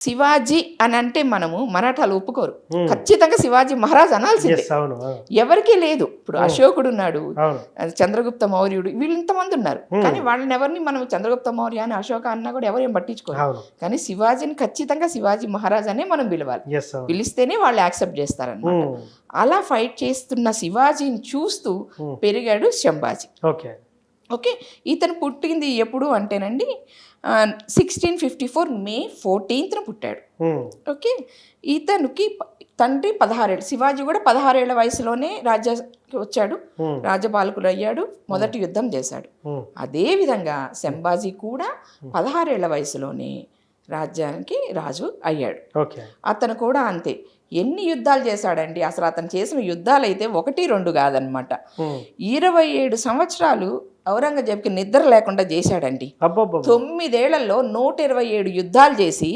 శివాజీ అని అంటే మనము మరాఠాలు ఒప్పుకోరు. ఖచ్చితంగా శివాజీ మహారాజ్ అనాల్సిందే. ఎవరికీ లేదు. ఇప్పుడు అశోకుడు ఉన్నాడు, చంద్రగుప్త మౌర్యుడు, వీళ్ళు ఇంతమంది ఉన్నారు. కానీ వాళ్ళని ఎవరిని మనం చంద్రగుప్త మౌర్య అని అశోక అన్నా కూడా ఎవరు ఏం పట్టించుకోరు. కానీ శివాజీని ఖచ్చితంగా శివాజీ మహారాజ్ అనే మనం పిలవాలి. పిలిస్తేనే వాళ్ళు యాక్సెప్ట్ చేస్తారన్నమాట. అలా ఫైట్ చేస్తున్న శివాజీని చూస్తూ పెరిగాడు శంభాజీ. ఓకే, ఇతను పుట్టింది ఎప్పుడు అంటేనండి 1654 మే 14న పుట్టాడు. ఓకే, ఇతనికి తండ్రి 16 ఏళ్ళు. శివాజీ కూడా 16 ఏళ్ల వయసులోనే రాజ్యానికి వచ్చాడు, రాజపాలకుడు అయ్యాడు, మొదటి యుద్ధం చేశాడు. అదేవిధంగా శంభాజీ కూడా 16 ఏళ్ల వయసులోనే రాజ్యానికి రాజు అయ్యాడు. అతను కూడా అంతే. ఎన్ని యుద్ధాలు చేశాడండి అసలు! అతను చేసిన యుద్ధాలు అయితే 1, 2 కాదనమాట. 27 సంవత్సరాలు ఔరంగజేబ్కి నిద్ర లేకుండా చేశాడండి. 9 ఏళ్లలో 127 యుద్ధాలు చేసి